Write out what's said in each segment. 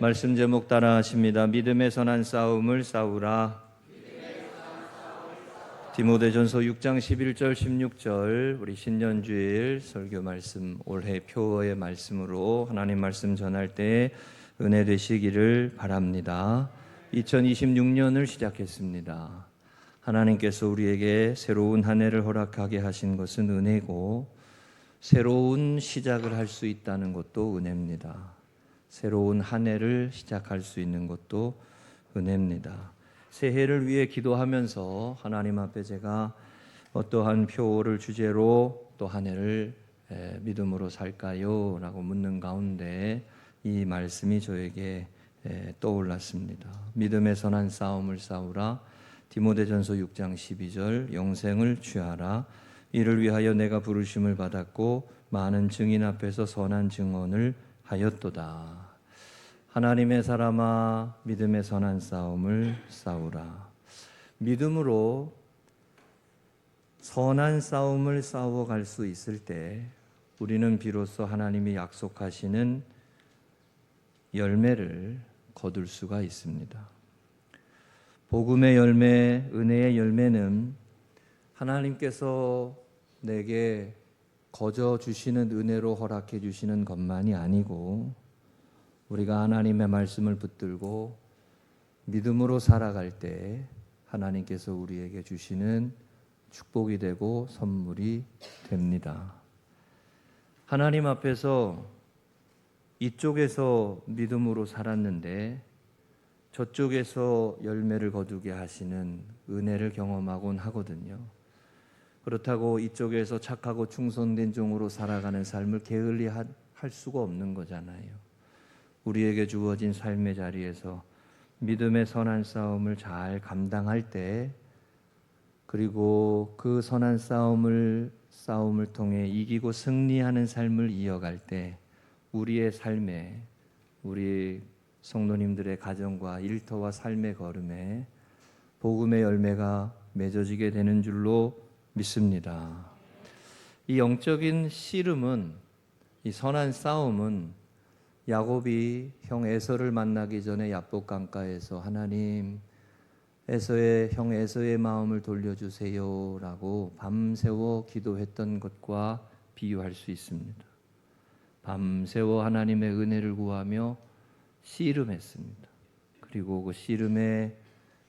말씀 제목 따라 하십니다. 믿음의 선한 싸움을 싸우라. 디모데전서 6장 11절 16절 우리 신년주일 설교 말씀 올해 표어의 말씀으로 하나님 말씀 전할 때 은혜 되시기를 바랍니다. 2026년을 시작했습니다. 하나님께서 우리에게 새로운 한 해를 허락하게 하신 것은 은혜고 새로운 시작을 할 수 있다는 것도 은혜입니다. 새로운 한 해를 시작할 수 있는 것도 은혜입니다. 새해를 위해 기도하면서 하나님 앞에 제가 어떠한 표를 주제로 또 한 해를 믿음으로 살까요? 라고 묻는 가운데 이 말씀이 저에게 떠올랐습니다. 믿음의 선한 싸움을 싸우라. 디모데전서 6장 12절 영생을 취하라. 이를 위하여 내가 부르심을 받았고 많은 증인 앞에서 선한 증언을 하였도다. 하나님의 사람아, 믿음의 선한 싸움을 싸우라. 믿음으로 선한 싸움을 싸워갈 수 있을 때 우리는 비로소 하나님이 약속하시는 열매를 거둘 수가 있습니다. 복음의 열매, 은혜의 열매는 하나님께서 내게 거저 주시는 은혜로 허락해 주시는 것만이 아니고 우리가 하나님의 말씀을 붙들고 믿음으로 살아갈 때 하나님께서 우리에게 주시는 축복이 되고 선물이 됩니다. 하나님 앞에서 이쪽에서 믿음으로 살았는데 저쪽에서 열매를 거두게 하시는 은혜를 경험하곤 하거든요. 그렇다고 이쪽에서 착하고 충성된 종으로 살아가는 삶을 게을리 할 수가 없는 거잖아요. 우리에게 주어진 삶의 자리에서 믿음의 선한 싸움을 잘 감당할 때, 그리고 그 선한 싸움을 통해 이기고 승리하는 삶을 이어갈 때 우리의 삶에, 우리 성도님들의 가정과 일터와 삶의 걸음에 복음의 열매가 맺어지게 되는 줄로 믿습니다. 이 영적인 씨름은, 이 선한 싸움은 야곱이 형 에서를 만나기 전에 야복 강가에서 하나님, 형 에서의 마음을 돌려주세요 라고 밤새워 기도했던 것과 비유할 수 있습니다. 밤새워 하나님의 은혜를 구하며 씨름했습니다. 그리고 그 씨름에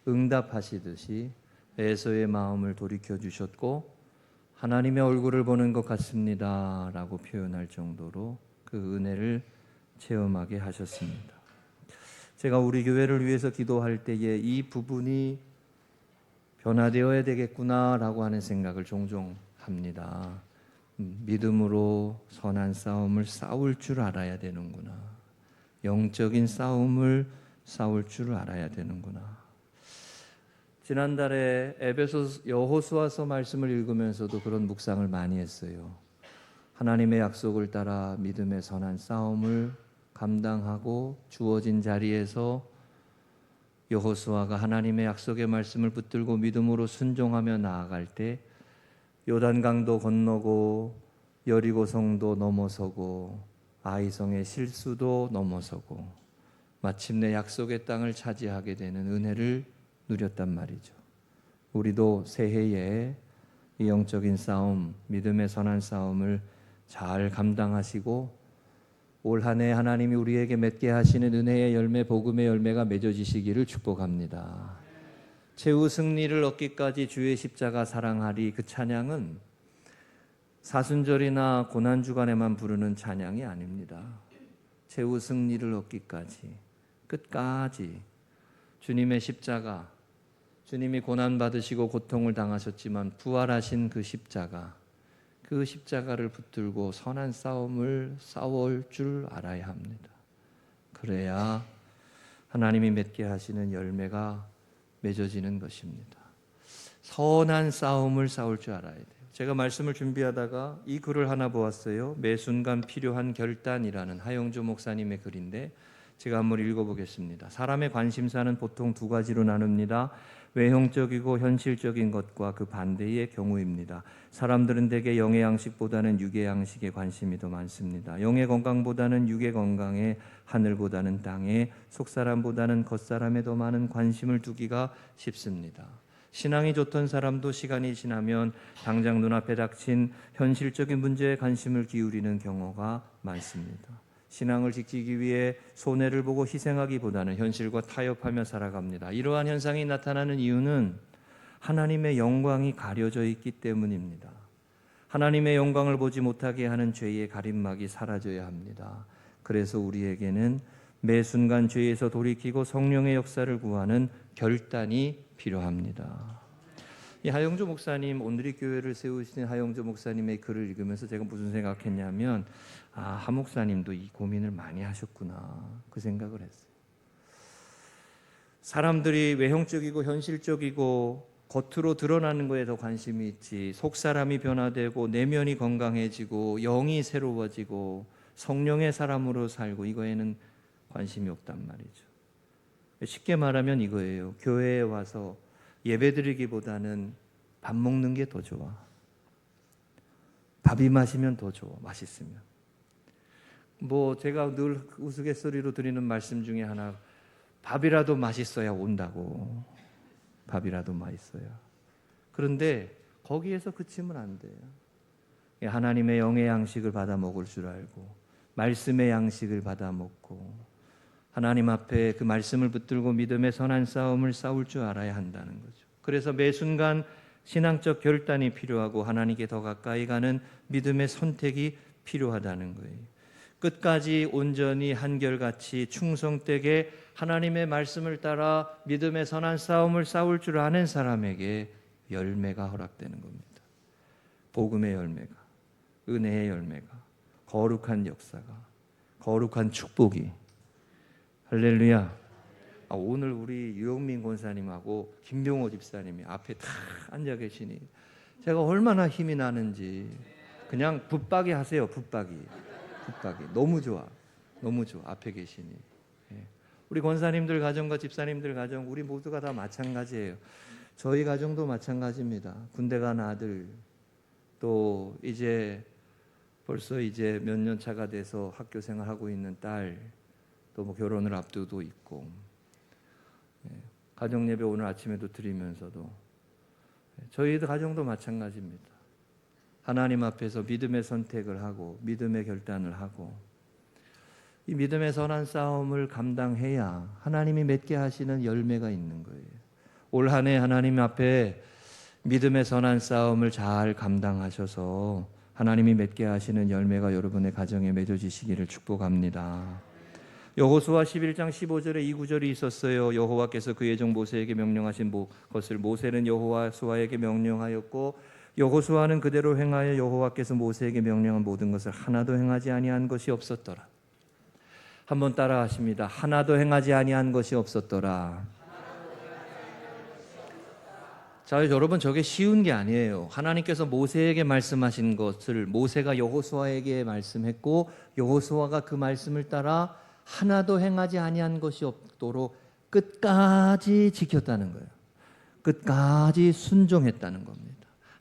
응답하시듯이 에서의 마음을 돌이켜 주셨고 하나님의 얼굴을 보는 것 같습니다 라고 표현할 정도로 그 은혜를 체험하게 하셨습니다. 제가 우리 교회를 위해서 기도할 때에 이 부분이 변화되어야 되겠구나라고 하는 생각을 종종 합니다. 믿음으로 선한 싸움을 싸울 줄 알아야 되는구나. 영적인 싸움을 싸울 줄 알아야 되는구나. 지난달에 에베소 여호수아서 말씀을 읽으면서도 그런 묵상을 많이 했어요. 하나님의 약속을 따라 믿음의 선한 싸움을 감당하고 주어진 자리에서 여호수아가 하나님의 약속의 말씀을 붙들고 믿음으로 순종하며 나아갈 때 요단강도 건너고 여리고성도 넘어서고 아이성의 실수도 넘어서고 마침내 약속의 땅을 차지하게 되는 은혜를 누렸단 말이죠. 우리도 새해에 이 영적인 싸움, 믿음의 선한 싸움을 잘 감당하시고 올 한 해 하나님이 우리에게 맺게 하시는 은혜의 열매, 복음의 열매가 맺어지시기를 축복합니다. 최후 승리를 얻기까지 주의 십자가 사랑하리, 그 찬양은 사순절이나 고난주간에만 부르는 찬양이 아닙니다. 최후 승리를 얻기까지, 끝까지 주님의 십자가, 주님이 고난받으시고 고통을 당하셨지만 부활하신 그 십자가를 붙들고 선한 싸움을 싸울 줄 알아야 합니다. 그래야 하나님이 맺게 하시는 열매가 맺어지는 것입니다. 선한 싸움을 싸울 줄 알아야 돼요. 제가 말씀을 준비하다가 이 글을 하나 보았어요. 매 순간 필요한 결단이라는 하영조 목사님의 글인데 제가 한번 읽어보겠습니다. 사람의 관심사는 보통 두 가지로 나눕니다. 외형적이고 현실적인 것과 그 반대의 경우입니다. 사람들은 대개 영의 양식보다는 육의 양식에 관심이 더 많습니다. 영의 건강보다는 육의 건강에, 하늘보다는 땅에, 속사람보다는 겉사람에 더 많은 관심을 두기가 쉽습니다. 신앙이 좋던 사람도 시간이 지나면 당장 눈앞에 닥친 현실적인 문제에 관심을 기울이는 경우가 많습니다. 신앙을 지키기 위해 손해를 보고 희생하기보다는 현실과 타협하며 살아갑니다. 이러한 현상이 나타나는 이유는 하나님의 영광이 가려져 있기 때문입니다. 하나님의 영광을 보지 못하게 하는 죄의 가림막이 사라져야 합니다. 그래서 우리에게는 매 순간 죄에서 돌이키고 성령의 역사를 구하는 결단이 필요합니다. 이 하영조 목사님, 오늘이 교회를 세우신 하영조 목사님의 글을 읽으면서 제가 무슨 생각했냐면, 하 목사님도 이 고민을 많이 하셨구나, 그 생각을 했어요. 사람들이 외형적이고 현실적이고 겉으로 드러나는 거에 더 관심이 있지, 속사람이 변화되고 내면이 건강해지고 영이 새로워지고 성령의 사람으로 살고 이거에는 관심이 없단 말이죠. 쉽게 말하면 이거예요. 교회에 와서 예배드리기보다는 밥 먹는 게 더 좋아. 밥이 맛이면 더 좋아. 맛있으면. 제가 늘 우스갯소리로 드리는 말씀 중에 하나, 밥이라도 맛있어야 온다고. 밥이라도 맛있어야. 그런데 거기에서 그치면 안 돼요. 하나님의 영의 양식을 받아 먹을 줄 알고, 말씀의 양식을 받아 먹고, 하나님 앞에 그 말씀을 붙들고 믿음의 선한 싸움을 싸울 줄 알아야 한다는 거죠. 그래서 매 순간 신앙적 결단이 필요하고 하나님께 더 가까이 가는 믿음의 선택이 필요하다는 거예요. 끝까지 온전히 한결같이 충성되게 하나님의 말씀을 따라 믿음의 선한 싸움을 싸울 줄 아는 사람에게 열매가 허락되는 겁니다. 복음의 열매가, 은혜의 열매가, 거룩한 역사가, 거룩한 축복이. 할렐루야. 오늘 우리 유영민 권사님하고 김병호 집사님이 앞에 다 앉아 계시니 제가 얼마나 힘이 나는지. 그냥 붙박이 하세요. 붙박이. 너무 좋아. 너무 좋아. 앞에 계시니. 우리 권사님들 가정과 집사님들 가정, 우리 모두가 다 마찬가지예요. 저희 가정도 마찬가지입니다. 군대 간 아들, 또 벌써 몇 년 차가 돼서 학교 생활하고 있는 딸, 또 결혼을 앞두고 있고, 가정 예배 오늘 아침에도 드리면서도 저희 가정도 마찬가지입니다. 하나님 앞에서 믿음의 선택을 하고 믿음의 결단을 하고 이 믿음의 선한 싸움을 감당해야 하나님이 맺게 하시는 열매가 있는 거예요. 올 한 해 하나님 앞에 믿음의 선한 싸움을 잘 감당하셔서 하나님이 맺게 하시는 열매가 여러분의 가정에 맺어지시기를 축복합니다. 여호수아 11장 15절에 이 구절이 있었어요. 여호와께서 그의 종 모세에게 명령하신 것을 모세는 여호수아에게 명령하였고 여호수아는 그대로 행하여 여호와께서 모세에게 명령한 모든 것을 하나도 행하지 아니한 것이 없었더라. 한번 따라 하십니다. 하나도 행하지 아니한 것이 없었더라. 자, 여러분, 저게 쉬운 게 아니에요. 하나님께서 모세에게 말씀하신 것을 모세가 여호수아에게 말씀했고 여호수아가 그 말씀을 따라 하나도 행하지 아니한 것이 없도록 끝까지 지켰다는 거예요. 끝까지 순종했다는 겁니다.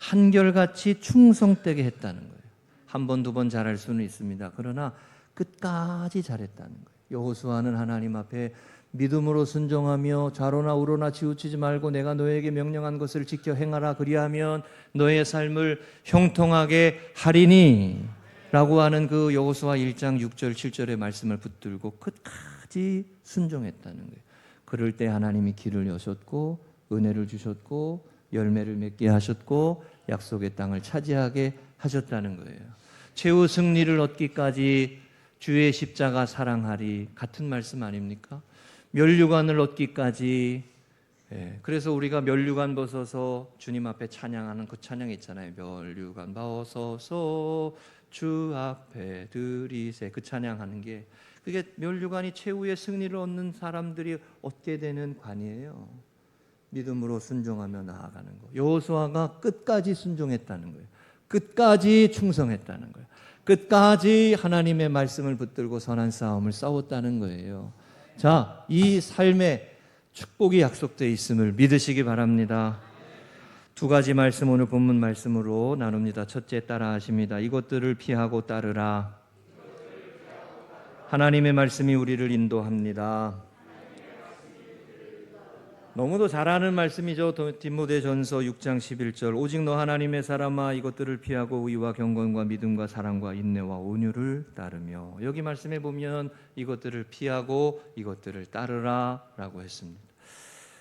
한결같이 충성되게 했다는 거예요. 한 번, 두 번 잘할 수는 있습니다. 그러나 끝까지 잘했다는 거예요. 여호수아는 하나님 앞에 믿음으로 순종하며 좌로나 우로나 치우치지 말고 내가 너에게 명령한 것을 지켜 행하라. 그리하면 너의 삶을 형통하게 하리니 라고 하는 그 여호수아 1장 6절 7절의 말씀을 붙들고 끝까지 순종했다는 거예요. 그럴 때 하나님이 길을 여셨고 은혜를 주셨고 열매를 맺게 하셨고 약속의 땅을 차지하게 하셨다는 거예요. 최후 승리를 얻기까지 주의 십자가 사랑하리, 같은 말씀 아닙니까? 면류관을 얻기까지. 그래서 우리가 면류관 벗어서 주님 앞에 찬양하는 그 찬양 있잖아요. 면류관 벗어서 주 앞에 드리세, 그 찬양하는 게, 그게 면류관이 최후의 승리를 얻는 사람들이 얻게 되는 관이에요. 믿음으로 순종하며 나아가는 거. 여호수아가 끝까지 순종했다는 거예요. 끝까지 충성했다는 거예요. 끝까지 하나님의 말씀을 붙들고 선한 싸움을 싸웠다는 거예요. 자, 이 삶의 축복이 약속되어 있음을 믿으시기 바랍니다. 두 가지 말씀 오늘 본문 말씀으로 나눕니다. 첫째 따라하십니다. 이것들을 피하고 따르라. 하나님의 말씀이 우리를 인도합니다. 너무도 잘 아는 말씀이죠. 디모데전서 6장 11절 오직 너 하나님의 사람아 이것들을 피하고 의와 경건과 믿음과 사랑과 인내와 온유를 따르며 여기 말씀에 보면 이것들을 피하고 이것들을 따르라 라고 했습니다.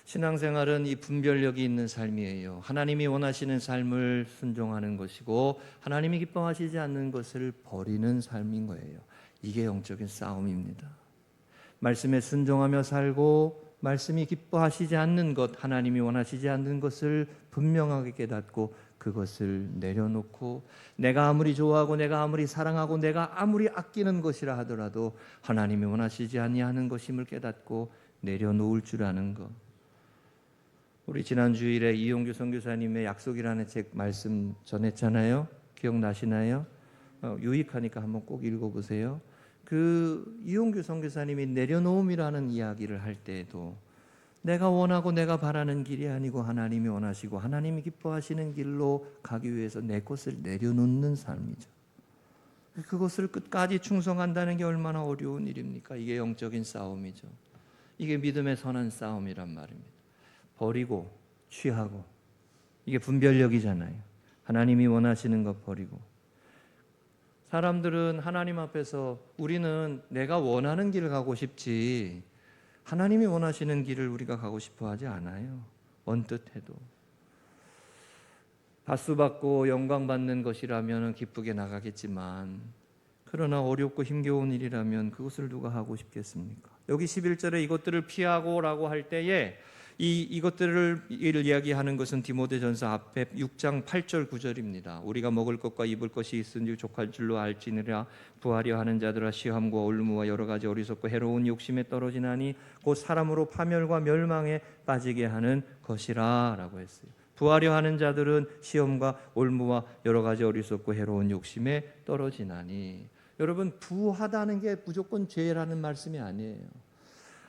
신앙생활은 이 분별력이 있는 삶이에요. 하나님이 원하시는 삶을 순종하는 것이고 하나님이 기뻐하시지 않는 것을 버리는 삶인 거예요. 이게 영적인 싸움입니다. 말씀에 순종하며 살고 말씀이 기뻐하시지 않는 것, 하나님이 원하시지 않는 것을 분명하게 깨닫고 그것을 내려놓고 내가 아무리 좋아하고 내가 아무리 사랑하고 내가 아무리 아끼는 것이라 하더라도 하나님이 원하시지 아니하는 것임을 깨닫고 내려놓을 줄 아는 것. 우리 지난 주일에 이용규 선교사님의 약속이라는 책 말씀 전했잖아요. 기억나시나요? 유익하니까 한번 꼭 읽어보세요. 그 이용규 선교사님이 내려놓음이라는 이야기를 할 때에도 내가 원하고 내가 바라는 길이 아니고 하나님이 원하시고 하나님이 기뻐하시는 길로 가기 위해서 내 것을 내려놓는 삶이죠. 그것을 끝까지 충성한다는 게 얼마나 어려운 일입니까? 이게 영적인 싸움이죠. 이게 믿음의 선한 싸움이란 말입니다. 버리고 취하고 이게 분별력이잖아요. 하나님이 원하시는 것 버리고 사람들은 하나님 앞에서 우리는 내가 원하는 길을 가고 싶지 하나님이 원하시는 길을 우리가 가고 싶어 하지 않아요. 언뜻 해도 받수받고 영광받는 것이라면 기쁘게 나가겠지만 그러나 어렵고 힘겨운 일이라면 그것을 누가 하고 싶겠습니까? 여기 11절에 이것들을 피하고 라고 할 때에 이것들을 이야기하는 것은 디모데전서 앞에 6장 8절 9절입니다. 우리가 먹을 것과 입을 것이 있은지 족할 줄로 알지니라. 부하려 하는 자들아 시험과 올무와 여러 가지 어리석고 해로운 욕심에 떨어지나니 곧 사람으로 파멸과 멸망에 빠지게 하는 것이라 라고 했어요. 부하려 하는 자들은 시험과 올무와 여러 가지 어리석고 해로운 욕심에 떨어지나니. 여러분, 부하다는 게 무조건 죄라는 말씀이 아니에요.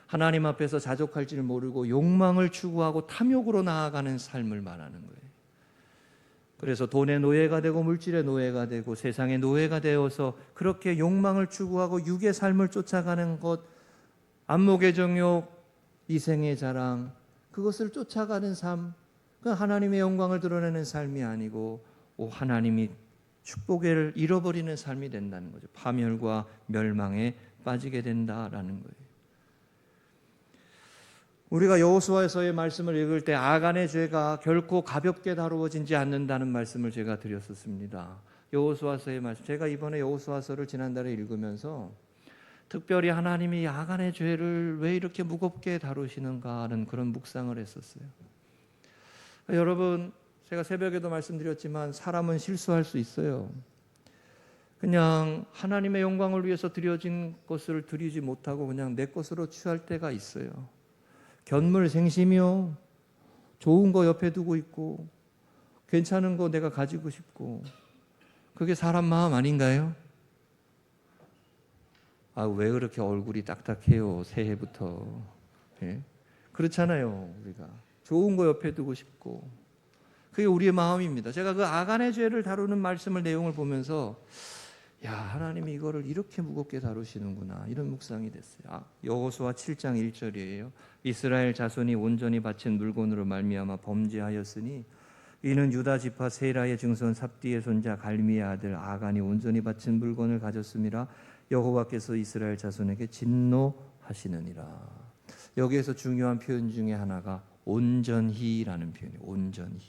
하나님 앞에서 자족할 줄 모르고 욕망을 추구하고 탐욕으로 나아가는 삶을 말하는 거예요. 그래서 돈의 노예가 되고 물질의 노예가 되고 세상의 노예가 되어서 그렇게 욕망을 추구하고 육의 삶을 쫓아가는 것, 안목의 정욕, 이생의 자랑, 그것을 쫓아가는 삶, 그 하나님의 영광을 드러내는 삶이 아니고 하나님이 축복을 잃어버리는 삶이 된다는 거죠. 파멸과 멸망에 빠지게 된다라는 거예요. 우리가 여호수아서의 말씀을 읽을 때 아간의 죄가 결코 가볍게 다루어지지 않는다는 말씀을 제가 드렸었습니다. 여호수아서의 말씀, 제가 이번에 여호수아서를 지난달에 읽으면서 특별히 하나님이 아간의 죄를 왜 이렇게 무겁게 다루시는가 하는 그런 묵상을 했었어요. 여러분, 제가 새벽에도 말씀드렸지만 사람은 실수할 수 있어요. 그냥 하나님의 영광을 위해서 드려진 것을 드리지 못하고 그냥 내 것으로 취할 때가 있어요. 견물생심이요. 좋은 거 옆에 두고 있고 괜찮은 거 내가 가지고 싶고 그게 사람 마음 아닌가요? 왜 그렇게 얼굴이 딱딱해요? 새해부터. 예? 그렇잖아요. 우리가 좋은 거 옆에 두고 싶고 그게 우리의 마음입니다. 제가 그 아간의 죄를 다루는 말씀을 내용을 보면서 하나님이 이거를 이렇게 무겁게 다루시는구나 이런 묵상이 됐어요. 여호수아 7장 1절이에요. 이스라엘 자손이 온전히 바친 물건으로 말미암아 범죄하였으니 이는 유다 지파 세라의 증손 삽디의 손자 갈미의 아들 아간이 온전히 바친 물건을 가졌음이라. 여호와께서 이스라엘 자손에게 진노하시느니라. 여기에서 중요한 표현 중에 하나가 온전히라는 표현이에요. 온전히.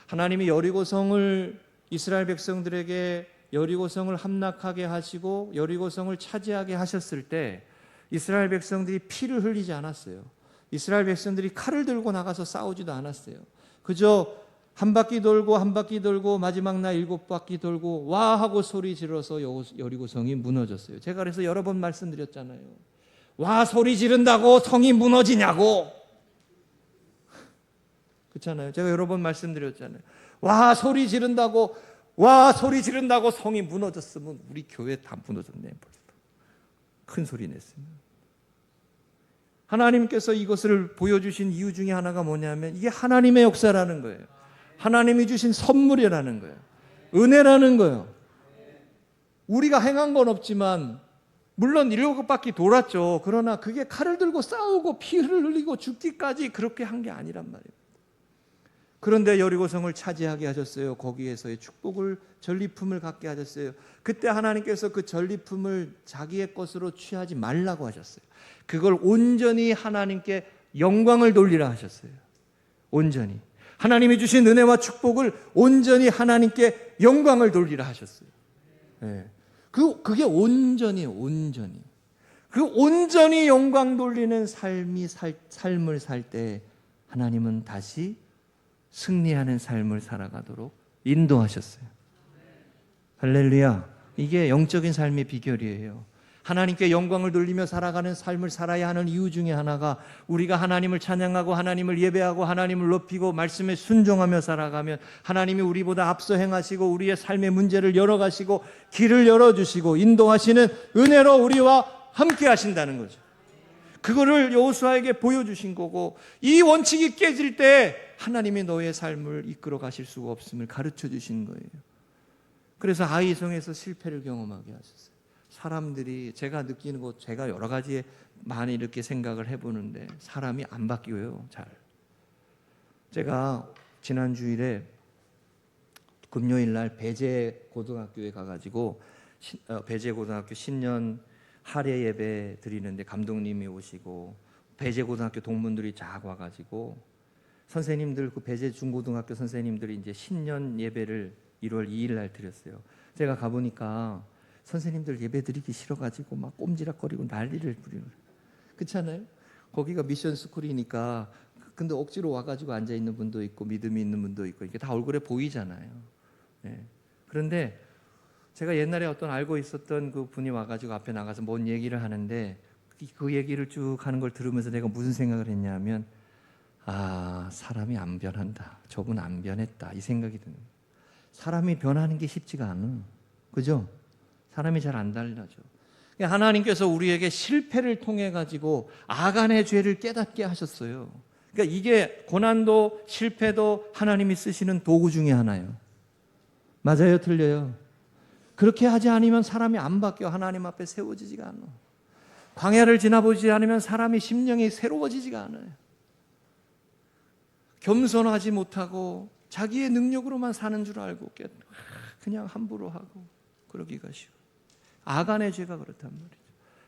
하나님이 여리고성을 이스라엘 백성들에게 여리고성을 함락하게 하시고 여리고성을 차지하게 하셨을 때 이스라엘 백성들이 피를 흘리지 않았어요. 이스라엘 백성들이 칼을 들고 나가서 싸우지도 않았어요. 그저 한 바퀴 돌고 한 바퀴 돌고 마지막 날 7바퀴 돌고 와 하고 소리 질러서 여리고성이 무너졌어요. 제가 그래서 여러 번 말씀드렸잖아요. 와 소리 지른다고 성이 무너지냐고. 그렇잖아요. 제가 여러 번 말씀드렸잖아요. 와 소리 지른다고 성이 무너졌으면 우리 교회 다 무너졌네. 벌써 큰 소리 냈으면. 하나님께서 이것을 보여주신 이유 중에 하나가 뭐냐면 이게 하나님의 역사라는 거예요. 하나님이 주신 선물이라는 거예요. 은혜라는 거예요. 우리가 행한 건 없지만 물론 7바퀴 돌았죠. 그러나 그게 칼을 들고 싸우고 피를 흘리고 죽기까지 그렇게 한 게 아니란 말이에요. 그런데 여리고성을 차지하게 하셨어요. 거기에서의 축복을, 전리품을 갖게 하셨어요. 그때 하나님께서 그 전리품을 자기의 것으로 취하지 말라고 하셨어요. 그걸 온전히 하나님께 영광을 돌리라 하셨어요. 온전히 하나님이 주신 은혜와 축복을 온전히 하나님께 영광을 돌리라 하셨어요. 네. 그게 온전히 그 온전히 영광 돌리는 삶을 살 때 하나님은 다시 승리하는 삶을 살아가도록 인도하셨어요. 할렐루야. 이게 영적인 삶의 비결이에요. 하나님께 영광을 돌리며 살아가는 삶을 살아야 하는 이유 중에 하나가 우리가 하나님을 찬양하고 하나님을 예배하고 하나님을 높이고 말씀에 순종하며 살아가면 하나님이 우리보다 앞서 행하시고 우리의 삶의 문제를 열어가시고 길을 열어주시고 인도하시는 은혜로 우리와 함께 하신다는 거죠. 그거를 여호수아에게 보여주신 거고, 이 원칙이 깨질 때 하나님이 너의 삶을 이끌어 가실 수가 없음을 가르쳐 주신 거예요. 그래서 아이성에서 실패를 경험하게 하셨어요. 사람들이, 제가 느끼는 것, 제가 여러 가지에 많이 이렇게 생각을 해보는데 사람이 안 바뀌어요. 잘. 제가 지난 주일에 금요일 날 배제고등학교에 가가지고 배제고등학교 신년 할애 예배 드리는데 감독님이 오시고 배제고등학교 동문들이 쫙 와가지고 선생님들, 그 배제 중고등학교 선생님들이 이제 신년 예배를 1월 2일 날 드렸어요. 제가 가보니까 선생님들 예배 드리기 싫어가지고 막 꼼지락거리고 난리를 부리는 거예요. 그렇잖아요? 거기가 미션 스쿨이니까. 근데 억지로 와가지고 앉아 있는 분도 있고 믿음이 있는 분도 있고 이게 다 얼굴에 보이잖아요. 네. 그런데 제가 옛날에 어떤 알고 있었던 그 분이 와가지고 앞에 나가서 뭔 얘기를 하는데 그 얘기를 쭉 하는 걸 들으면서 내가 무슨 생각을 했냐면, 아, 사람이 안 변한다. 저분 안 변했다. 이 생각이 드는 거예요. 사람이 변하는 게 쉽지가 않아. 그죠? 사람이 잘 안 달라져. 하나님께서 우리에게 실패를 통해 가지고 아간의 죄를 깨닫게 하셨어요. 그러니까 이게 고난도 실패도 하나님이 쓰시는 도구 중에 하나예요. 맞아요, 틀려요? 그렇게 하지 않으면 사람이 안 바뀌어. 하나님 앞에 세워지지가 않아. 광야를 지나보지 않으면 사람이 심령이 새로워지지가 않아요. 겸손하지 못하고 자기의 능력으로만 사는 줄 알고 그냥 함부로 하고 그러기가 쉬워. 아간의 죄가 그렇단 말이죠.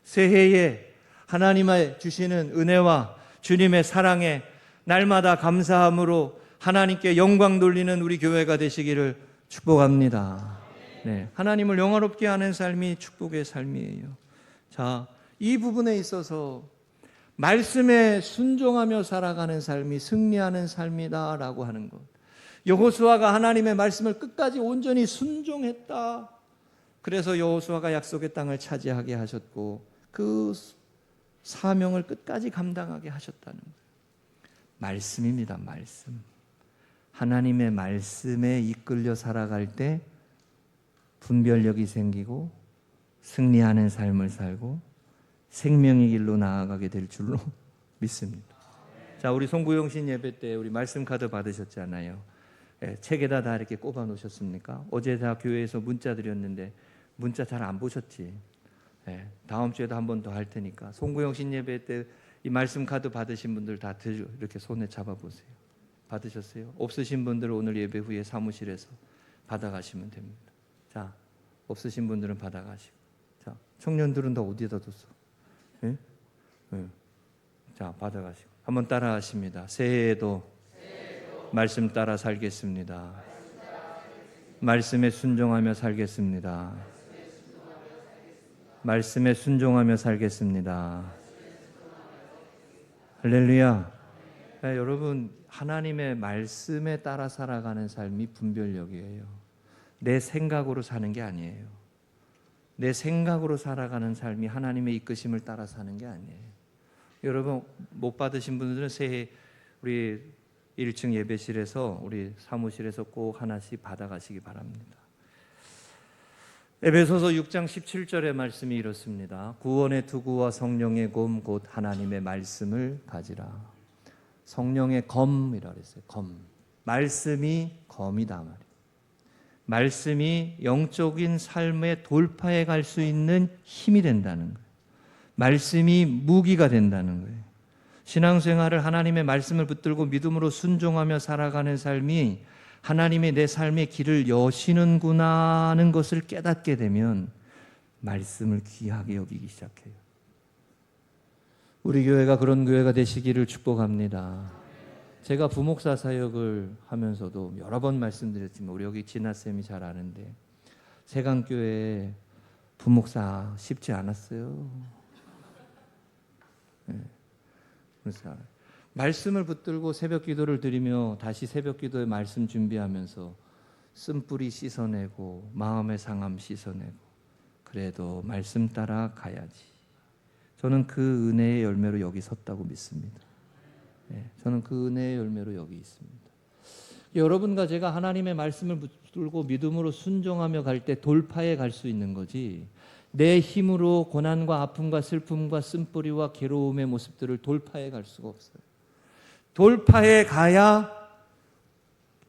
새해에 하나님의 주시는 은혜와 주님의 사랑에 날마다 감사함으로 하나님께 영광 돌리는 우리 교회가 되시기를 축복합니다. 네, 하나님을 영화롭게 하는 삶이 축복의 삶이에요. 자, 이 부분에 있어서 말씀에 순종하며 살아가는 삶이 승리하는 삶이다라고 하는 것. 여호수아가 하나님의 말씀을 끝까지 온전히 순종했다. 그래서 여호수아가 약속의 땅을 차지하게 하셨고 그 사명을 끝까지 감당하게 하셨다는 거예요. 말씀입니다. 말씀. 하나님의 말씀에 이끌려 살아갈 때 분별력이 생기고 승리하는 삶을 살고 생명의 길로 나아가게 될 줄로 믿습니다. 자, 우리 송구영신 예배 때 우리 말씀 카드 받으셨잖아요. 책에다 다 이렇게 꼽아 놓으셨습니까? 어제 다 교회에서 문자 드렸는데 문자 잘 안 보셨지? 다음 주에도 한 번 더 할 테니까 송구영신 예배 때 이 말씀 카드 받으신 분들 다 이렇게 손에 잡아 보세요. 받으셨어요? 없으신 분들은 오늘 예배 후에 사무실에서 받아가시면 됩니다. 자, 없으신 분들은 받아가시고. 자, 청년들은 다 어디에다 뒀어? 예? 예. 자, 받아가시고. 한번 따라 하십니다. 새해에도 말씀 따라 살겠습니다. 말씀에 순종하며 살겠습니다. 말씀에 순종하며 살겠습니다. 할렐루야. 네, 여러분, 하나님의 말씀에 따라 살아가는 삶이 분별력이에요. 내 생각으로 사는 게 아니에요. 내 생각으로 살아가는 삶이 하나님의 이끄심을 따라 사는 게 아니에요. 여러분, 못 받으신 분들은 새해 우리 1층 예배실에서 우리 사무실에서 꼭 하나씩 받아가시기 바랍니다. 에베소서 6장 17절의 말씀이 이렇습니다. 구원의 투구와 성령의 검 곧 하나님의 말씀을 가지라. 성령의 검이라고 했어요. 검. 말씀이 검이다 말이에요. 말씀이 영적인 삶의 돌파에 갈 수 있는 힘이 된다는 거예요. 말씀이 무기가 된다는 거예요. 신앙생활을 하나님의 말씀을 붙들고 믿음으로 순종하며 살아가는 삶이 하나님이 내 삶의 길을 여시는구나 하는 것을 깨닫게 되면 말씀을 귀하게 여기기 시작해요. 우리 교회가 그런 교회가 되시기를 축복합니다. 제가 부목사 사역을 하면서도 여러 번 말씀드렸지만 우리 여기 진아쌤이 잘 아는데 세강교회 부목사 쉽지 않았어요. 네. 그래서 말씀을 붙들고 새벽 기도를 드리며 다시 새벽 기도에 말씀 준비하면서 쓴뿌리 씻어내고 마음의 상함 씻어내고 그래도 말씀 따라 가야지. 저는 그 은혜의 열매로 여기 섰다고 믿습니다. 저는 그 은혜의 열매로 여기 있습니다. 여러분과 제가 하나님의 말씀을 붙들고 믿음으로 순종하며 갈 때 돌파해 갈 수 있는 거지 내 힘으로 고난과 아픔과 슬픔과 쓴뿌리와 괴로움의 모습들을 돌파해 갈 수가 없어요. 돌파해 가야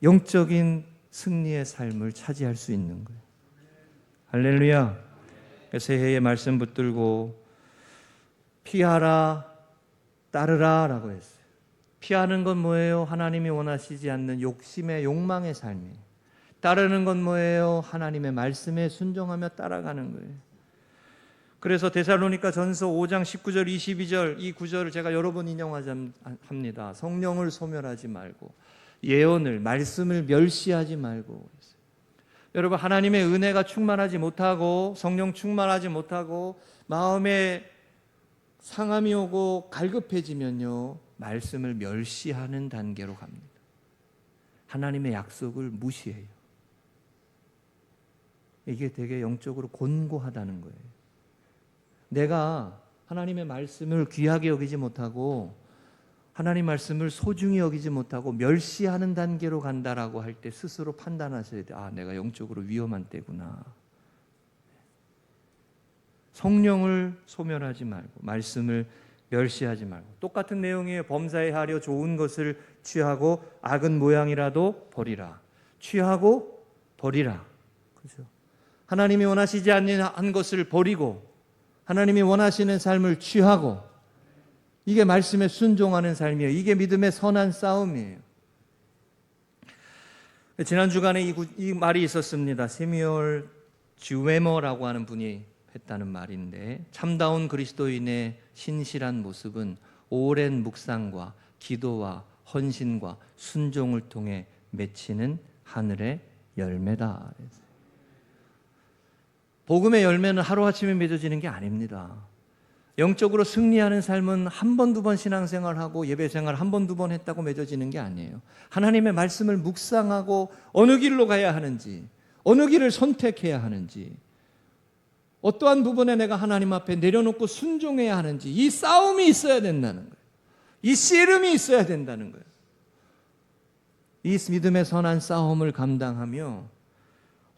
영적인 승리의 삶을 차지할 수 있는 거예요. 할렐루야. 새해의 말씀 붙들고 피하라 따르라 라고 했어요. 피하는 건 뭐예요? 하나님이 원하시지 않는 욕심의 욕망의 삶이에요. 따르는 건 뭐예요? 하나님의 말씀에 순종하며 따라가는 거예요. 그래서 데살로니가 전서 5장 19절 22절 이 구절을 제가 여러 번 인용합니다. 성령을 소멸하지 말고 예언을 말씀을 멸시하지 말고. 여러분 하나님의 은혜가 충만하지 못하고 성령 충만하지 못하고 마음에 상함이 오고 갈급해지면요 말씀을 멸시하는 단계로 갑니다. 하나님의 약속을 무시해요. 이게 되게 영적으로 곤고하다는 거예요. 내가 하나님의 말씀을 귀하게 여기지 못하고 하나님 말씀을 소중히 여기지 못하고 멸시하는 단계로 간다라고 할 때 스스로 판단하셔야 돼요. 아, 내가 영적으로 위험한 때구나. 성령을 소멸하지 말고 말씀을 멸시하지 말고 똑같은 내용이에요. 범사에 하려 좋은 것을 취하고 악은 모양이라도 버리라. 취하고 버리라. 그렇죠? 하나님이 원하시지 않는 것을 버리고 하나님이 원하시는 삶을 취하고 이게 말씀에 순종하는 삶이에요. 이게 믿음의 선한 싸움이에요. 지난 주간에 이 말이 있었습니다. 세미얼 주웨머라고 하는 분이 했다는 말인데 참다운 그리스도인의 신실한 모습은 오랜 묵상과 기도와 헌신과 순종을 통해 맺히는 하늘의 열매다. 복음의 열매는 하루아침에 맺어지는 게 아닙니다. 영적으로 승리하는 삶은 한 번, 두 번 신앙생활하고 예배생활 한 번, 두 번 했다고 맺어지는 게 아니에요. 하나님의 말씀을 묵상하고 어느 길로 가야 하는지, 어느 길을 선택해야 하는지, 어떠한 부분에 내가 하나님 앞에 내려놓고 순종해야 하는지 이 싸움이 있어야 된다는 거예요. 이 씨름이 있어야 된다는 거예요. 이 믿음의 선한 싸움을 감당하며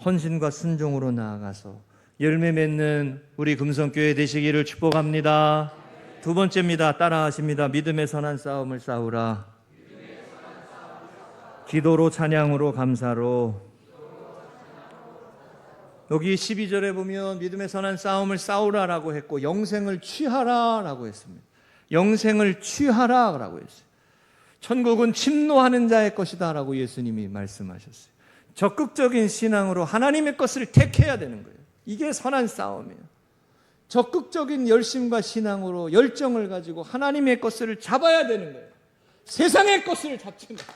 헌신과 순종으로 나아가서 열매 맺는 우리 금성교회 되시기를 축복합니다. 두 번째입니다. 따라하십니다. 믿음의 선한 싸움을 싸우라. 기도로 찬양으로 감사로. 여기 12절에 보면 믿음의 선한 싸움을 싸우라라고 했고 영생을 취하라라고 했습니다. 영생을 취하라라고 했어요. 천국은 침노하는 자의 것이다 라고 예수님이 말씀하셨어요. 적극적인 신앙으로 하나님의 것을 택해야 되는 거예요. 이게 선한 싸움이에요. 적극적인 열심과 신앙으로 열정을 가지고 하나님의 것을 잡아야 되는 거예요. 세상의 것을 잡지 말고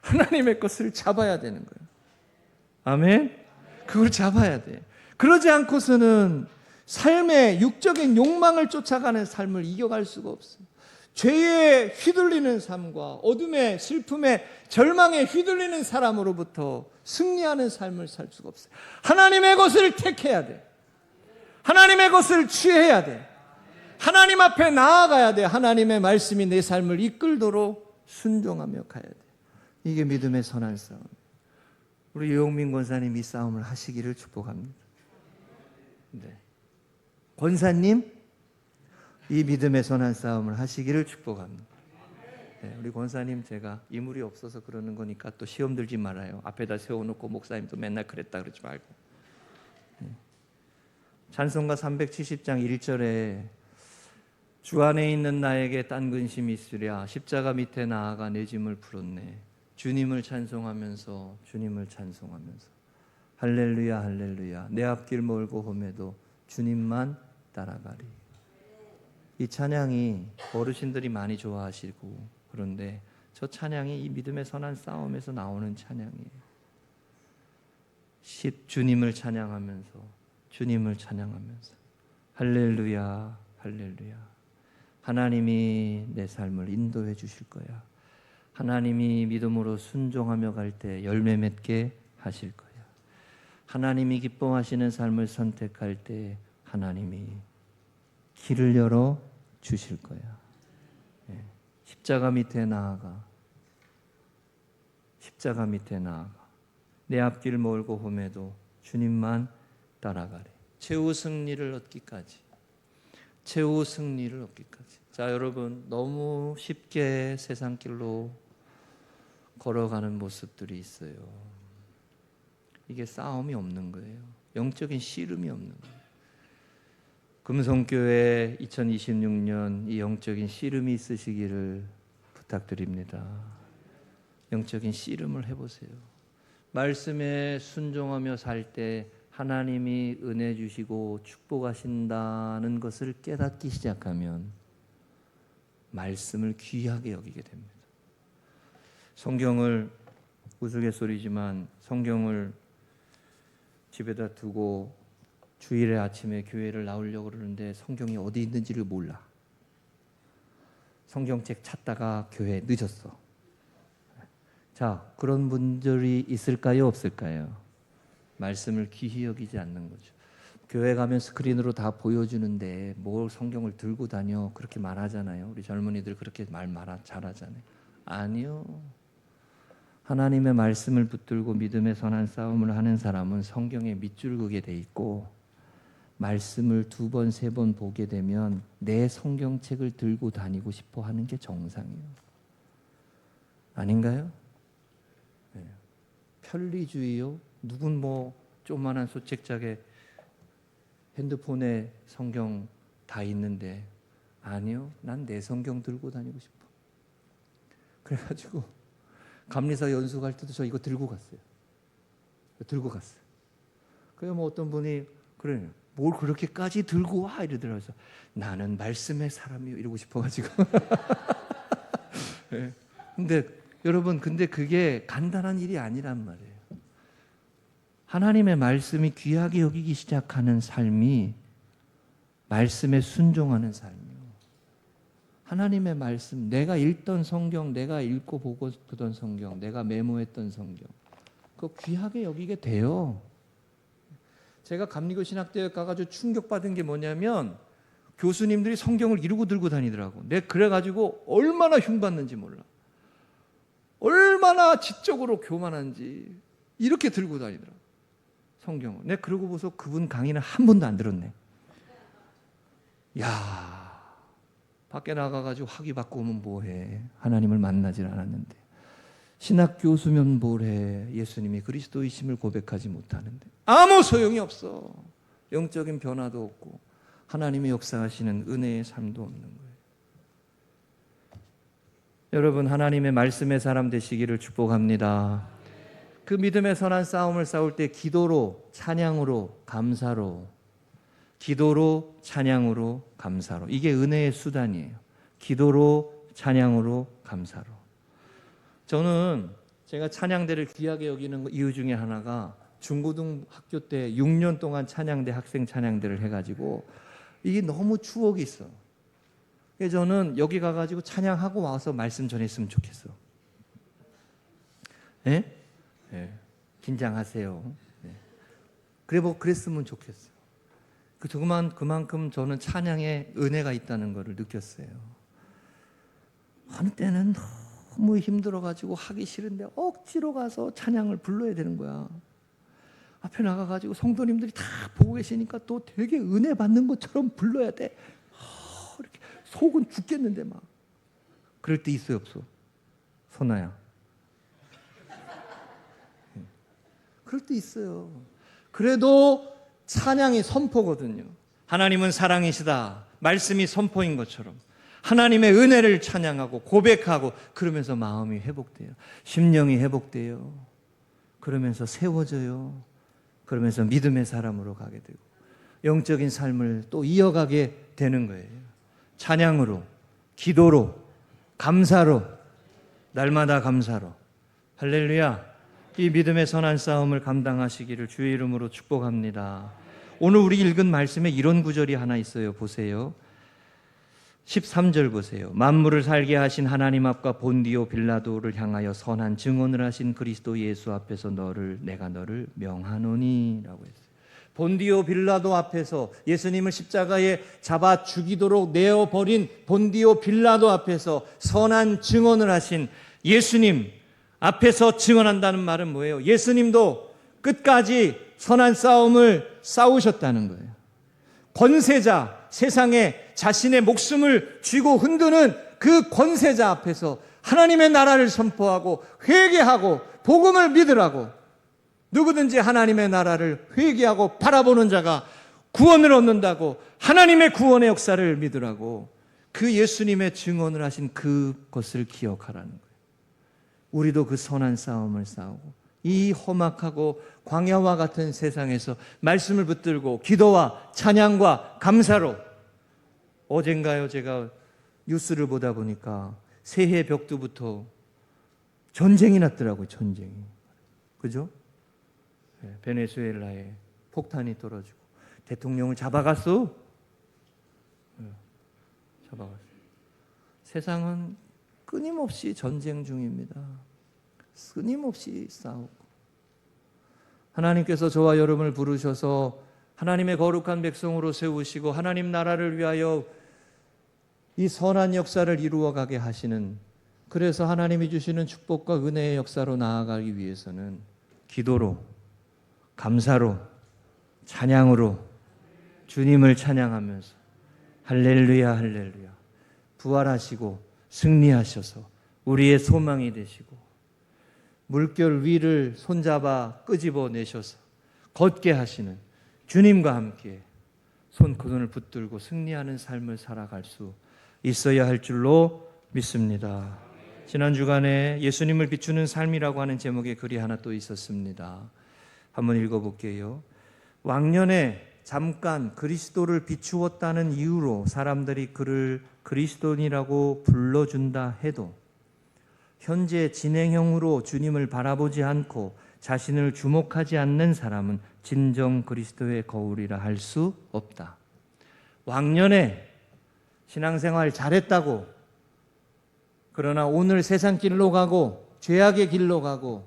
하나님의 것을 잡아야 되는 거예요. 아멘? 그걸 잡아야 돼. 그러지 않고서는 삶의 육적인 욕망을 쫓아가는 삶을 이겨갈 수가 없어요. 죄에 휘둘리는 삶과 어둠의 슬픔에 절망에 휘둘리는 사람으로부터 승리하는 삶을 살 수가 없어요. 하나님의 것을 택해야 돼. 하나님의 것을 취해야 돼. 하나님 앞에 나아가야 돼. 하나님의 말씀이 내 삶을 이끌도록 순종하며 가야 돼. 이게 믿음의 선한 싸움. 우리 유용민 권사님 이 싸움을 하시기를 축복합니다. 네. 권사님, 이 믿음의 선한 싸움을 하시기를 축복합니다. 네, 우리 권사님, 제가 이물이 없어서 그러는 거니까 또 시험 들지 말아요. 앞에다 세워놓고 목사님도 맨날 그랬다 그러지 말고. 찬송가 370장 1절에 주 안에 있는 나에게 딴 근심이 있으랴 십자가 밑에 나아가 내 짐을 풀었네. 주님을 찬송하면서 할렐루야 할렐루야 내 앞길 멀고 험해도 주님만 따라가리. 이 찬양이 어르신들이 많이 좋아하시고, 그런데 저 찬양이 이 믿음의 선한 싸움에서 나오는 찬양이에요. 주님을 찬양하면서 할렐루야 할렐루야 하나님이 내 삶을 인도해 주실 거야. 하나님이 믿음으로 순종하며 갈 때 열매 맺게 하실 거야. 하나님이 기뻐하시는 삶을 선택할 때 하나님이 길을 열어 주실 거야. 십자가 밑에 나아가 내 앞길 멀고 험해도 주님만 따라가래. 최후 승리를 얻기까지. 자, 여러분, 너무 쉽게 세상길로 걸어가는 모습들이 있어요. 이게 싸움이 없는 거예요. 영적인 씨름이 없는 거예요. 금성교회 2026년 이 영적인 씨름이 있으시기를 부탁드립니다. 영적인 씨름을 해보세요. 말씀에 순종하며 살 때 하나님이 은혜 주시고 축복하신다는 것을 깨닫기 시작하면 말씀을 귀하게 여기게 됩니다. 성경을, 우스갯소리지만 성경을 집에다 두고 주일에 아침에 교회를 나오려고 그러는데 성경이 어디 있는지를 몰라. 성경책 찾다가 교회에 늦었어. 자, 그런 분들이 있을까요, 없을까요? 말씀을 귀히 여기지 않는 거죠. 교회 가면 스크린으로 다 보여주는데 뭘 성경을 들고 다녀, 그렇게 말하잖아요. 우리 젊은이들 그렇게 잘하잖아요. 아니요. 하나님의 말씀을 붙들고 믿음의 선한 싸움을 하는 사람은 성경에 밑줄 그게 돼 있고, 말씀을 2번, 3번 보게 되면 내 성경책을 들고 다니고 싶어 하는 게 정상이에요. 아닌가요? 네. 편리주의요? 누군 조그만한 소책자에 핸드폰에 성경 다 있는데, 아니요, 난 내 성경 들고 다니고 싶어. 그래가지고 감리사 연수 갈 때도 저 이거 들고 갔어요. 그래서 어떤 분이 그래요. 뭘 그렇게까지 들고 와? 이러더라고요. 나는 말씀의 사람이요. 이러고 싶어가지고. 네. 근데 여러분, 그게 간단한 일이 아니란 말이에요. 하나님의 말씀이 귀하게 여기기 시작하는 삶이 말씀에 순종하는 삶이에요. 하나님의 말씀, 내가 읽던 성경, 내가 읽고 보고 싶던 성경, 내가 메모했던 성경, 그거 귀하게 여기게 돼요. 제가 감리교 신학대회 가가지고 충격받은 게 뭐냐면 교수님들이 성경을 이러고 들고 다니더라고. 내가 그래가지고 얼마나 흉받는지 몰라. 얼마나 지적으로 교만한지 이렇게 들고 다니더라고. 성경을. 내가 그러고 보서 그분 강의는 한 번도 안 들었네. 야, 밖에 나가가지고 학위 받고 오면 뭐해. 하나님을 만나질 않았는데. 신학 교수면 뭐해. 예수님이 그리스도이심을 고백하지 못하는데. 아무 소용이 없어. 영적인 변화도 없고 하나님의 역사하시는 은혜의 삶도 없는 거예요. 여러분, 하나님의 말씀의 사람 되시기를 축복합니다. 그 믿음의 선한 싸움을 싸울 때 기도로, 찬양으로, 감사로, 이게 은혜의 수단이에요. 기도로, 찬양으로, 감사로. 저는 제가 찬양대를 귀하게 여기는 이유 중에 하나가 중고등학교 때 6년 동안 찬양대, 학생 찬양대를 해가지고 이게 너무 추억이 있어. 그래서 저는 여기 가가지고 찬양하고 와서 말씀 전했으면 좋겠어. 예? 네. 긴장하세요. 네. 그랬으면 좋겠어요. 그만큼 저는 찬양에 은혜가 있다는 것을 느꼈어요. 어느 때는 너무 힘들어가지고 하기 싫은데 억지로 가서 찬양을 불러야 되는 거야. 앞에 나가가지고 성도님들이 다 보고 계시니까 또 되게 은혜 받는 것처럼 불러야 돼. 이렇게 속은 죽겠는데 막. 그럴 때 있어요, 없어? 선아야. 그럴 때 있어요. 그래도 찬양이 선포거든요. 하나님은 사랑이시다. 말씀이 선포인 것처럼 하나님의 은혜를 찬양하고 고백하고 그러면서 마음이 회복돼요. 심령이 회복돼요. 그러면서 세워져요. 그러면서 믿음의 사람으로 가게 되고 영적인 삶을 또 이어가게 되는 거예요. 찬양으로, 기도로, 감사로, 날마다 감사로. 할렐루야. 이 믿음의 선한 싸움을 감당하시기를 주의 이름으로 축복합니다. 오늘 우리 읽은 말씀에 이런 구절이 하나 있어요. 보세요. 13절 보세요. 만물을 살게 하신 하나님 앞과 본디오 빌라도를 향하여 선한 증언을 하신 그리스도 예수 앞에서 내가 너를 명하노니 라고 했어요. 본디오 빌라도 앞에서 예수님을 십자가에 잡아 죽이도록 내어버린 본디오 빌라도 앞에서 선한 증언을 하신 예수님 앞에서 증언한다는 말은 뭐예요? 예수님도 끝까지 선한 싸움을 싸우셨다는 거예요. 권세자, 세상에 자신의 목숨을 쥐고 흔드는 그 권세자 앞에서 하나님의 나라를 선포하고 회개하고 복음을 믿으라고, 누구든지 하나님의 나라를 회개하고 바라보는 자가 구원을 얻는다고, 하나님의 구원의 역사를 믿으라고 그 예수님의 증언을 하신 그것을 기억하라는 거예요. 우리도 그 선한 싸움을 싸우고 이 험악하고 광야와 같은 세상에서 말씀을 붙들고 기도와 찬양과 감사로. 어젠가요, 제가 뉴스를 보다 보니까 새해 벽두부터 전쟁이 났더라고요. 전쟁이. 그죠? 네, 베네수엘라에 폭탄이 떨어지고 대통령을 잡아갔어. 네, 잡아갔어. 세상은 끊임없이 전쟁 중입니다. 끊임없이 싸우고. 하나님께서 저와 여러분을 부르셔서 하나님의 거룩한 백성으로 세우시고 하나님 나라를 위하여 이 선한 역사를 이루어가게 하시는, 그래서 하나님이 주시는 축복과 은혜의 역사로 나아가기 위해서는 기도로, 감사로, 찬양으로 주님을 찬양하면서 할렐루야 할렐루야, 부활하시고 승리하셔서 우리의 소망이 되시고 물결 위를 손잡아 끄집어내셔서 걷게 하시는 주님과 함께 그 손을 붙들고 승리하는 삶을 살아갈 수 있어야 할 줄로 믿습니다. 지난 주간에 예수님을 비추는 삶이라고 하는 제목의 글이 하나 또 있었습니다. 한번 읽어볼게요. 왕년에 잠깐 그리스도를 비추었다는 이유로 사람들이 그를 그리스도인이라고 불러준다 해도 현재 진행형으로 주님을 바라보지 않고 자신을 주목하지 않는 사람은 진정 그리스도의 거울이라 할 수 없다. 왕년에 신앙생활 잘했다고, 그러나 오늘 세상 길로 가고 죄악의 길로 가고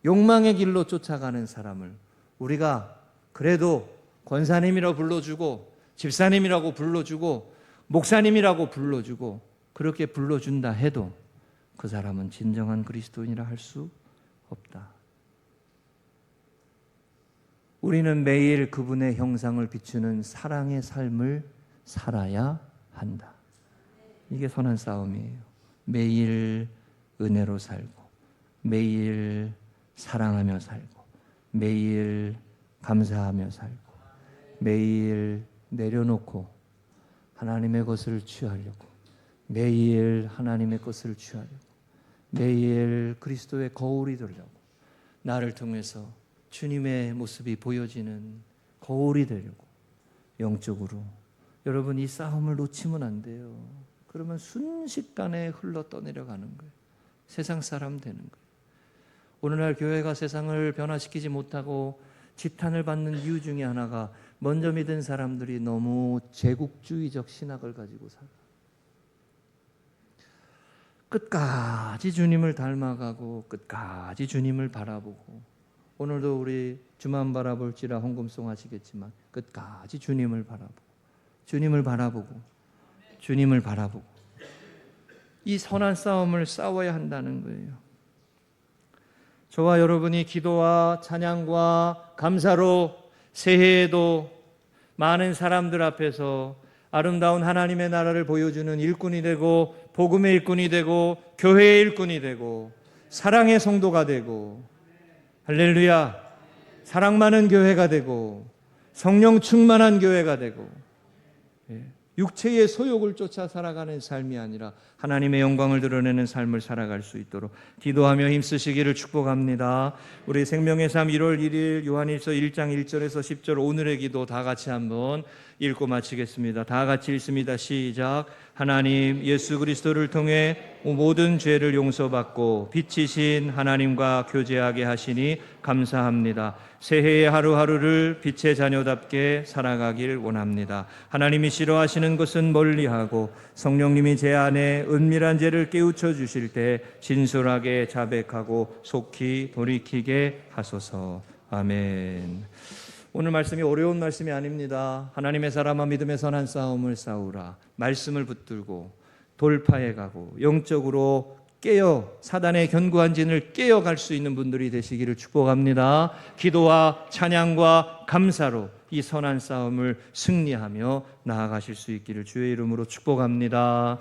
욕망의 길로 쫓아가는 사람을 우리가 그래도 권사님이라고 불러주고 집사님이라고 불러주고 목사님이라고 불러주고 그렇게 불러준다 해도 그 사람은 진정한 그리스도인이라 할 수 없다. 우리는 매일 그분의 형상을 비추는 사랑의 삶을 살아야 한다. 이게 선한 싸움이에요. 매일 은혜로 살고 매일 사랑하며 살고 매일 감사하며 살고 매일 내려놓고 하나님의 것을 취하려고, 매일 하나님의 것을 취하려고, 매일 그리스도의 거울이 되려고, 나를 통해서 주님의 모습이 보여지는 거울이 되려고 영적으로 여러분 이 싸움을 놓치면 안 돼요. 그러면 순식간에 흘러 떠내려가는 거예요. 세상 사람 되는 거예요. 오늘날 교회가 세상을 변화시키지 못하고 지탄을 받는 이유 중에 하나가 먼저 믿은 사람들이 너무 제국주의적 신학을 가지고 살아요. 끝까지 주님을 닮아가고 끝까지 주님을 바라보고, 오늘도 우리 주만 바라볼지라 헌금송 하시겠지만 끝까지 주님을 바라보고 주님을 바라보고 주님을 바라보고 이 선한 싸움을 싸워야 한다는 거예요. 저와 여러분이 기도와 찬양과 감사로 새해에도 많은 사람들 앞에서 아름다운 하나님의 나라를 보여주는 일꾼이 되고 복음의 일꾼이 되고 교회의 일꾼이 되고 사랑의 성도가 되고 할렐루야 사랑 많은 교회가 되고 성령 충만한 교회가 되고 육체의 소욕을 쫓아 살아가는 삶이 아니라 하나님의 영광을 드러내는 삶을 살아갈 수 있도록 기도하며 힘쓰시기를 축복합니다. 우리 생명의 삶 1월 1일 요한일서 1장 1절에서 10절 오늘의 기도 다 같이 한번 읽고 마치겠습니다. 다 같이 읽습니다. 시작. 하나님 예수 그리스도를 통해 모든 죄를 용서받고 빛이신 하나님과 교제하게 하시니 감사합니다. 새해의 하루하루를 빛의 자녀답게 살아가길 원합니다. 하나님이 싫어하시는 것은 멀리하고 성령님이 제 안에 은밀한 죄를 깨우쳐 주실 때 진솔하게 자백하고 속히 돌이키게 하소서. 아멘. 오늘 말씀이 어려운 말씀이 아닙니다. 하나님의 사람아 믿음의 선한 싸움을 싸우라. 말씀을 붙들고 돌파해가고 영적으로 깨어 사단의 견고한 진을 깨어갈 수 있는 분들이 되시기를 축복합니다. 기도와 찬양과 감사로 이 선한 싸움을 승리하며 나아가실 수 있기를 주의 이름으로 축복합니다.